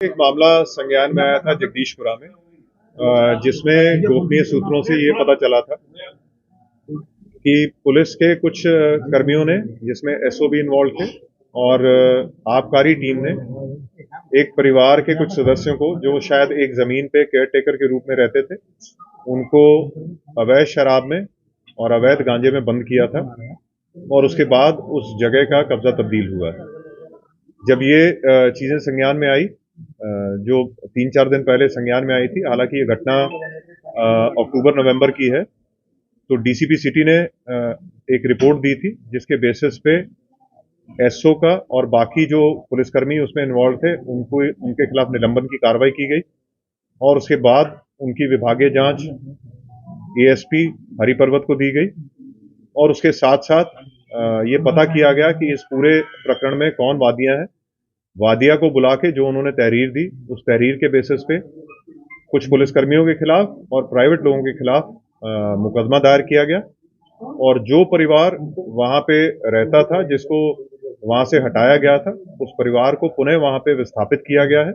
एक मामला संज्ञान में आया था जगदीशपुरा में, जिसमें गोपनीय सूत्रों से ये पता चला था कि पुलिस के कुछ कर्मियों ने, जिसमें एसओ भी इन्वॉल्व थे और आबकारी टीम ने एक परिवार के कुछ सदस्यों को, जो शायद एक जमीन पे केयरटेकर के रूप में रहते थे, उनको अवैध शराब में और अवैध गांजे में बंद किया था और उसके बाद उस जगह का कब्जा तब्दील हुआ है। जब ये चीजें संज्ञान में आई, जो 3-4 दिन पहले संज्ञान में आई थी, हालांकि ये घटना अक्टूबर नवंबर की है, तो डीसीपी सिटी ने एक रिपोर्ट दी थी जिसके बेसिस पे एसओ का और बाकी जो पुलिसकर्मी उसमें इन्वॉल्व थे उनके खिलाफ निलंबन की कार्रवाई की गई और उसके बाद उनकी विभागीय जांच एएसपी हरिपर्वत को दी गई और उसके साथ साथ ये पता किया गया कि इस पूरे प्रकरण में कौन वादियां हैं। वादिया को बुला के जो उन्होंने तहरीर दी, उस तहरीर के बेसिस पे कुछ पुलिसकर्मियों के खिलाफ और प्राइवेट लोगों के खिलाफ मुकदमा दायर किया गया और जो परिवार वहां पे रहता था, जिसको वहां से हटाया गया था, उस परिवार को पुनः वहां पे विस्थापित किया गया है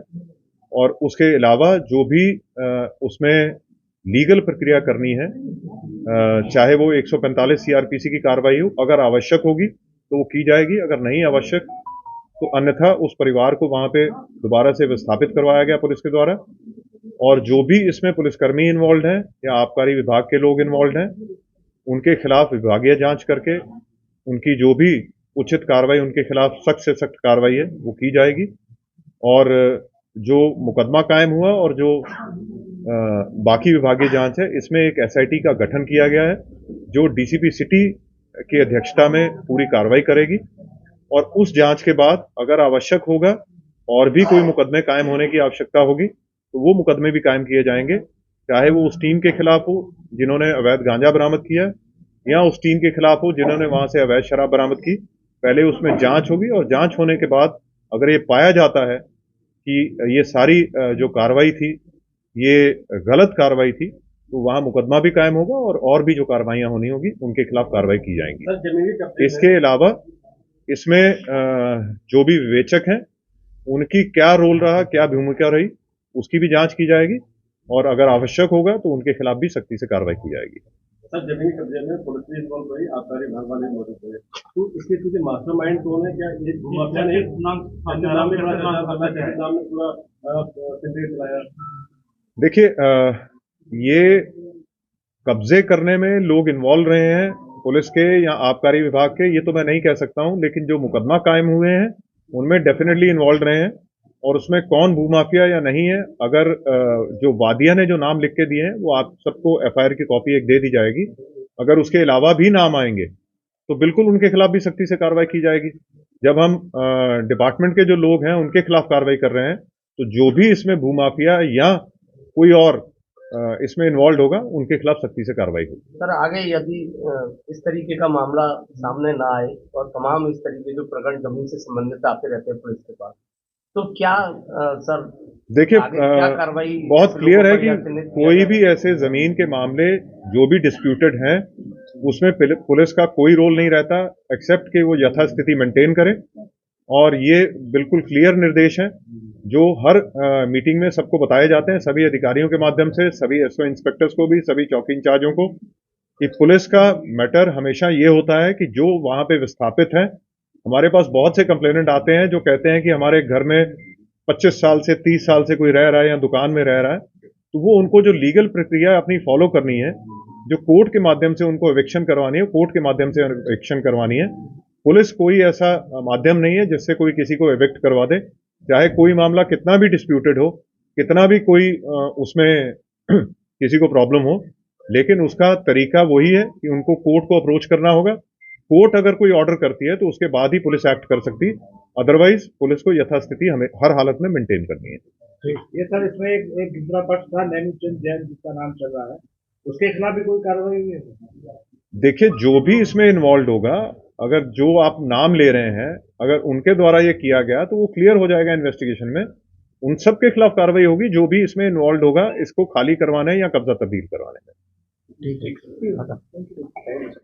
और उसके अलावा जो भी उसमें लीगल प्रक्रिया करनी है, चाहे वो 145 सीआरपीसी की कार्रवाई हो, अगर आवश्यक होगी तो वो की जाएगी, अगर नहीं आवश्यक तो अन्यथा उस परिवार को वहां पे दोबारा से विस्थापित करवाया गया पुलिस के द्वारा। और जो भी इसमें पुलिसकर्मी इन्वॉल्व हैं या आबकारी विभाग के लोग इन्वॉल्व हैं, उनके खिलाफ विभागीय जांच करके उनकी जो भी उचित कार्रवाई, उनके खिलाफ सख्त से सख्त कार्रवाई है वो की जाएगी। और जो मुकदमा कायम हुआ और जो बाकी विभागीय जांच है, इसमें एक एसआईटी का गठन किया गया है जो डीसीपी सिटी की अध्यक्षता में पूरी कार्रवाई करेगी और उस जांच के बाद अगर आवश्यक होगा और भी कोई मुकदमे कायम होने की आवश्यकता होगी तो वो मुकदमे भी कायम किए जाएंगे, चाहे वो उस टीम के खिलाफ हो जिन्होंने अवैध गांजा बरामद किया या उस टीम के खिलाफ हो जिन्होंने वहां से अवैध शराब बरामद की। पहले उसमें जांच होगी और जांच होने के बाद अगर ये पाया जाता है कि ये सारी जो कार्रवाई थी ये गलत कार्रवाई थी, तो वहां मुकदमा भी कायम होगा और भी जो कार्रवाइयां होनी होगी उनके खिलाफ कार्रवाई की जाएंगी। इसके अलावा इसमें जो भी विवेचक हैं उनकी क्या रोल रहा, क्या भूमिका रही, उसकी भी जांच की जाएगी और अगर आवश्यक होगा तो उनके खिलाफ भी सख्ती से कार्रवाई की जाएगी। सर, जमीनी कब्जे में पुलिस भी इन्वॉल्व रही, आबकारी विभाग वाले मौजूद रहे, तो इसके पीछे मास्टरमाइंड कौन है? क्या ये माफिया ने पूरा? देखिए, ये कब्जे करने में लोग इन्वॉल्व रहे हैं पुलिस के या आबकारी विभाग के, ये तो मैं नहीं कह सकता हूं, लेकिन जो मुकदमा कायम हुए हैं उनमें डेफिनेटली इन्वॉल्व रहे हैं और उसमें कौन भूमाफिया या नहीं है, अगर जो वादिया ने जो नाम लिख के दिए हैं वो आप सबको एफआईआर की कॉपी एक दे दी जाएगी। अगर उसके अलावा भी नाम आएंगे तो बिल्कुल उनके खिलाफ भी सख्ती से कार्रवाई की जाएगी। जब हम डिपार्टमेंट के जो लोग हैं उनके खिलाफ कार्रवाई कर रहे हैं तो जो भी इसमें भूमाफिया या कोई और इसमें इन्वॉल्व होगा उनके खिलाफ सख्ती से कार्रवाई होगी। सर, आगे यदि इस तरीके का मामला सामने ना आए और तमाम इस तरीके जो प्रकरण जमीन से संबंधित आते रहते हैं पुलिस के पास, तो क्या सर देखिए, क्या कार्रवाई बहुत क्लियर है कि कोई भी ऐसे जमीन के मामले जो भी डिस्प्यूटेड हैं उसमें पुलिस का कोई रोल नहीं रहता एक्सेप्ट कि वो यथास्थिति मेंटेन करे और ये बिल्कुल क्लियर निर्देश हैं जो हर मीटिंग में सबको बताए जाते हैं, सभी अधिकारियों के माध्यम से, सभी एसओ इंस्पेक्टर्स को भी, सभी चौकी इंचार्जों को, कि पुलिस का मैटर हमेशा ये होता है कि जो वहां पे विस्थापित है, हमारे पास बहुत से कंप्लेनेंट आते हैं जो कहते हैं कि हमारे घर में 25 साल से 30 साल से कोई रह रहा है या दुकान में रह रहा है, तो वो उनको जो लीगल प्रक्रिया अपनी फॉलो करनी है, जो कोर्ट के माध्यम से उनको एविक्शन करवानी है, कोर्ट के माध्यम से एविक्शन करवानी है। पुलिस कोई ऐसा माध्यम नहीं है जिससे कोई किसी को एविक्ट करवा दे, चाहे कोई मामला कितना भी डिस्प्यूटेड हो, कितना भी कोई उसमें किसी को प्रॉब्लम हो, लेकिन उसका तरीका वही है कि उनको कोर्ट को अप्रोच करना होगा। कोर्ट अगर कोई ऑर्डर करती है तो उसके बाद ही पुलिस एक्ट कर सकती है, अदरवाइज पुलिस को यथास्थिति हमें हर हालत में मेंटेन करनी है। ये सर, इसमें एक दूसरा पक्ष था नैनीचंद जैन जिसका नाम चल रहा है, उसके खिलाफ भी कोई कार्रवाई हुई है? देखिए, जो भी इसमें इन्वॉल्व होगा, अगर जो आप नाम ले रहे हैं अगर उनके द्वारा ये किया गया तो वो क्लियर हो जाएगा इन्वेस्टिगेशन में, उन सब के खिलाफ कार्रवाई होगी जो भी इसमें इन्वॉल्व होगा इसको खाली करवाने या कब्जा तब्दील करवाने में। ठीक।